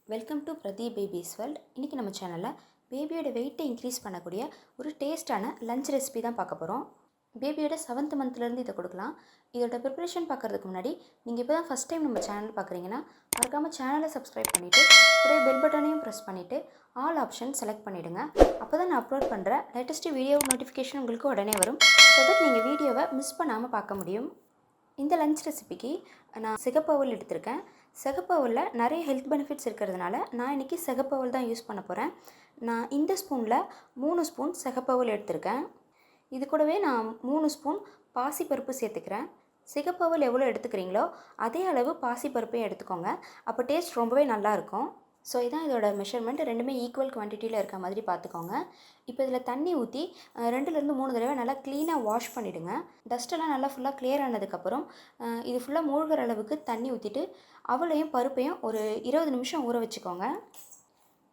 Welcome to Pradeep babies world. இன்றைக்கி நம்ம சேனலில் பேபியோட வெயிட்டை இன்க்ரீஸ் பண்ணக்கூடிய ஒரு டேஸ்ட்டான லஞ்ச் ரெசிபி தான் பார்க்க போகிறோம். பேபியோட 7th மந்த்லேருந்து இதை கொடுக்கலாம். இதோட ப்ரிப்பரேஷன் பார்க்குறதுக்கு முன்னாடி நீங்கள் இப்போ தான் ஃபஸ்ட் டைம் நம்ம சேனல் பார்க்குறீங்கன்னா மறக்காமல் சேனலை சப்ஸ்கிரைப் பண்ணிவிட்டு ஒரே பெல் பட்டனையும் ப்ரெஸ் பண்ணிவிட்டு ஆல் ஆப்ஷன் செலக்ட் பண்ணிவிடுங்க. அப்போ தான் நான் அப்லோட் பண்ணுற லேட்டஸ்ட் வீடியோ நோட்டிஃபிகேஷன் உங்களுக்கு உடனே வரும். ஸோ தட் நீங்கள் வீடியோவை மிஸ் பண்ணாமல் பார்க்க முடியும். இந்த லஞ்ச் ரெசிபிக்கு நான் சிகப்பவுல் எடுத்திருக்கேன். சிகப்பவுலில் நிறைய ஹெல்த் பெனிஃபிட்ஸ் இருக்கிறதுனால நான் இன்றைக்கி சிகப்பவுல் தான் யூஸ் பண்ண போகிறேன். நான் இந்த ஸ்பூனில் 3 ஸ்பூன் சிகப்பவுல் எடுத்திருக்கேன். இது கூடவே நான் 3 ஸ்பூன் பாசிப்பருப்பு சேர்த்துக்கிறேன். சிகப்பவுல் எவ்வளோ எடுத்துக்கிறீங்களோ அதே அளவு பாசிப்பருப்பையும் எடுத்துக்கோங்க. அப்போ டேஸ்ட் ரொம்பவே நல்லாயிருக்கும். ஸோ இதான் இதோட மெஷர்மெண்ட். ரெண்டுமே ஈக்குவல் குவான்டிட்டியில் இருக்க மாதிரி பார்த்துக்கோங்க. இப்போ இதில் தண்ணி ஊற்றி 2லேருந்து 3 தடவை நல்லா க்ளீனாக வாஷ் பண்ணிவிடுங்க. டஸ்ட்டெல்லாம் நல்லா ஃபுல்லாக கிளியர் ஆனதுக்கப்புறம் இது ஃபுல்லாக மூழ்கிற அளவுக்கு தண்ணி ஊற்றிட்டு அவளையும் பருப்பையும் ஒரு 20 நிமிஷம் ஊற வச்சுக்கோங்க.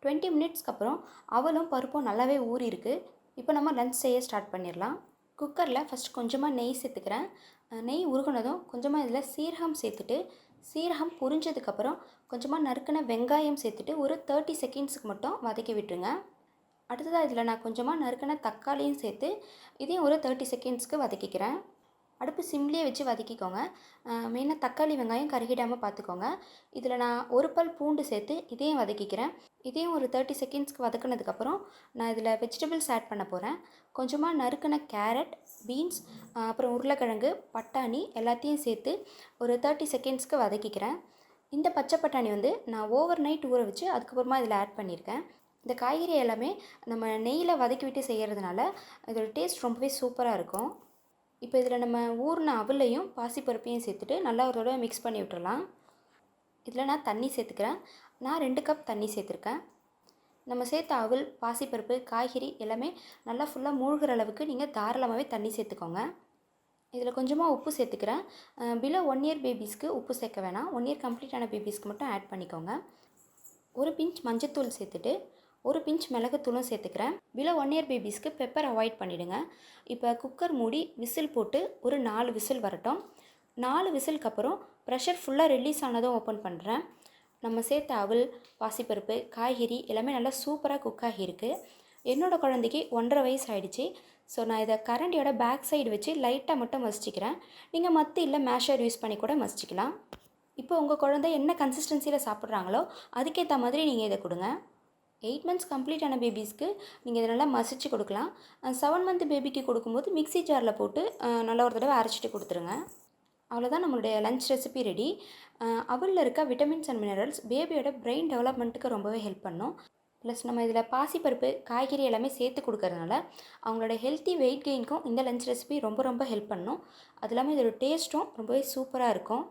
20 மினிட்ஸ்க்கு அப்புறம் அவளும் பருப்பும் நல்லாவே ஊறிருக்கு. இப்போ நம்ம லஞ்ச் செய்ய ஸ்டார்ட் பண்ணிடலாம். குக்கரில் ஃபஸ்ட் கொஞ்சமாக நெய் சேர்த்துக்கிறேன். நெய் உருகுனதும் கொஞ்சமாக இதில் சீரகம் சேர்த்துட்டு சீரகம் புரிஞ்சதுக்கப்புறம் கொஞ்சமாக நறுக்கின வெங்காயம் சேர்த்துட்டு ஒரு 30 செகண்ட்ஸுக்கு மட்டும் வதக்கி விட்டுருங்க. அடுத்ததாக இதில் நான் கொஞ்சமாக நறுக்கின தக்காளியும் சேர்த்து இதையும் ஒரு 30 செகண்ட்ஸ்க்கு வதக்கிக்கிறேன். அடுப்பு சிம்லேயே வச்சு வதக்கிக்கோங்க. மெயினாக தக்காளி வெங்காயம் கருகிடாமல் பார்த்துக்கோங்க. இதில் நான் ஒரு பல் பூண்டு சேர்த்து இதையும் வதக்கிக்கிறேன். இதையும் ஒரு 30 செகண்ட்ஸ்க்கு வதக்கினதுக்கப்புறம் நான் இதில் வெஜிடபிள்ஸ் ஆட் பண்ண போகிறேன். கொஞ்சமாக நறுக்கின கேரட், பீன்ஸ், அப்புறம் உருளைக்கிழங்கு, பட்டாணி எல்லாத்தையும் சேர்த்து ஒரு 30 செகண்ட்ஸ்க்கு வதக்கிக்கிறேன். இந்த பச்சை பட்டாணி நான் ஓவர் நைட் ஊற வச்சு அதுக்கப்புறமா இதில் ஆட் பண்ணியிருக்கேன். இந்த காய்கறி எல்லாமே நம்ம நெய்யில் வதக்கி விட்டு செய்கிறதுனால இதோட டேஸ்ட் ரொம்பவே சூப்பராக இருக்கும். இப்போ இதில் நம்ம ஊறின அவலையும் பாசிப்பருப்பையும் சேர்த்துட்டு நல்லா ஒரு தடவை மிக்ஸ் பண்ணி விட்டுறலாம். இதில் நான் தண்ணி சேர்த்துக்கிறேன். நான் 2 கப் தண்ணி சேர்த்துருக்கேன். நம்ம சேர்த்த அவல், பாசிப்பருப்பு, காய்கறி எல்லாமே நல்லா ஃபுல்லாக மூழ்கிற அளவுக்கு நீங்கள் தாராளமாகவே தண்ணி சேர்த்துக்கோங்க. இதில் கொஞ்சமாக உப்பு சேர்த்துக்கிறேன். பிலோ 1 இயர் பேபிஸ்க்கு உப்பு சேர்க்க வேணாம். 1 இயர் கம்ப்ளீட்டான பேபிஸ்க்கு மட்டும் ஆட் பண்ணிக்கோங்க. ஒரு பிஞ்ச் மஞ்சத்தூள் சேர்த்துட்டு ஒரு பிஞ்ச் மிளகுத்தூளும் சேர்த்துக்கிறேன். பிலோ 1 இயர் பேபிஸ்க்கு பெப்பர் அவாய்ட் பண்ணிவிடுங்க. இப்போ குக்கர் மூடி விசில் போட்டு ஒரு 4 விசில் வரட்டும். 4 விசிலுக்கு அப்புறம் ப்ரெஷர் ஃபுல்லாக ரிலீஸ் ஆனதும் ஓப்பன் பண்ணுறேன். நம்ம சேர்த்த அவல், பாசிப்பருப்பு, காய்கறி எல்லாமே நல்லா சூப்பராக குக் ஆகியிருக்கு. என்னோடய குழந்தைக்கு 1.5 வயசு ஆகிடுச்சு. ஸோ நான் இதை கரண்டியோட பேக் சைடு வச்சு லைட்டாக மட்டும் மசிச்சிக்கிறேன். நீங்கள் மத்து இல்லை மேஷர் யூஸ் பண்ணி கூட மசிச்சிக்கலாம். இப்போ உங்கள் குழந்தை என்ன கன்சிஸ்டன்சியில் சாப்பிட்றாங்களோ அதுக்கேற்ற மாதிரி நீங்கள் இதை கொடுங்க. 8 மந்த்ஸ் கம்ப்ளீட் ஆன பேபிஸ்க்கு நீங்கள் இதை நல்லா மசிச்சு கொடுக்கலாம். 7 மந்த் பேபிக்கு கொடுக்கும்போது மிக்ஸி ஜாரில் போட்டு நல்லா ஒரு தடவை அரைச்சிட்டு கொடுத்துருங்க. அவ்வளோதான், நம்மளுடைய லஞ்ச் ரெசிபி ரெடி. அவலில் இருக்க விட்டமின்ஸ் அண்ட் மினரல்ஸ் பேபியோட பிரெயின் டெவலப்மெண்ட்டுக்கு ரொம்பவே ஹெல்ப் பண்ணும். ப்ளஸ் நம்ம இதில் பாசிப்பருப்பு, காய்கறி எல்லாமே சேர்த்து கொடுக்கறதுனால அவங்களோட ஹெல்த்தி வெயிட் கெயினுக்கும் இந்த லஞ்ச் ரெசிபி ரொம்ப ரொம்ப ஹெல்ப் பண்ணும். அது இல்லாமல் இதோட டேஸ்ட்டும் ரொம்பவே சூப்பராக இருக்கும்.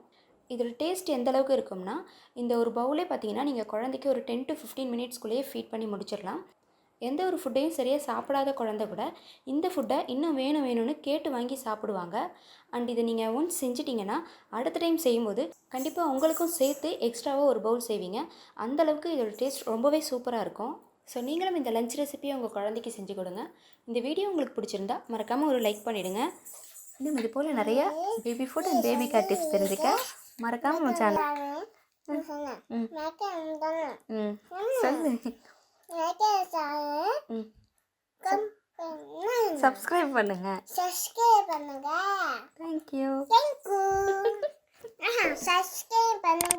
இதோட டேஸ்ட் எந்த அளவுக்கு இருக்கும்னா இந்த ஒரு பவுலே பார்த்தீங்கன்னா நீங்கள் குழந்தைக்கு ஒரு 10 to 15 மினிட்ஸ்குள்ளேயே ஃபீட் பண்ணி முடிச்சிடலாம். எந்த ஒரு ஃபுட்டையும் சரியாக சாப்பிடாத குழந்தை கூட இந்த ஃபுட்டை இன்னும் வேணும்னு கேட்டு வாங்கி சாப்பிடுவாங்க. அண்ட் இதை நீங்கள் ஒன்ஸ் செஞ்சிட்டிங்கன்னா அடுத்த டைம் செய்யும்போது கண்டிப்பாக உங்களுக்கும் சேர்த்து எக்ஸ்ட்ராவாக ஒரு பவுல் செய்வீங்க. அந்தளவுக்கு இதோட டேஸ்ட் ரொம்பவே சூப்பராக இருக்கும். ஸோ நீங்களும் இந்த லஞ்ச் ரெசிபியை உங்கள் குழந்தைக்கு செஞ்சு கொடுங்க. இந்த வீடியோ உங்களுக்கு பிடிச்சிருந்தா மறக்காமல் ஒரு லைக் பண்ணிவிடுங்க. இன்னும் இது போல் நிறைய baby food and baby care tips தெரிஞ்சுக்க மறக்காமல் நம்ம சேனல் சப்ஸ்கிரைப் பண்ணுங்க. தேங்க்யூ. சப்ஸ்கிரைப் பண்ணுங்க.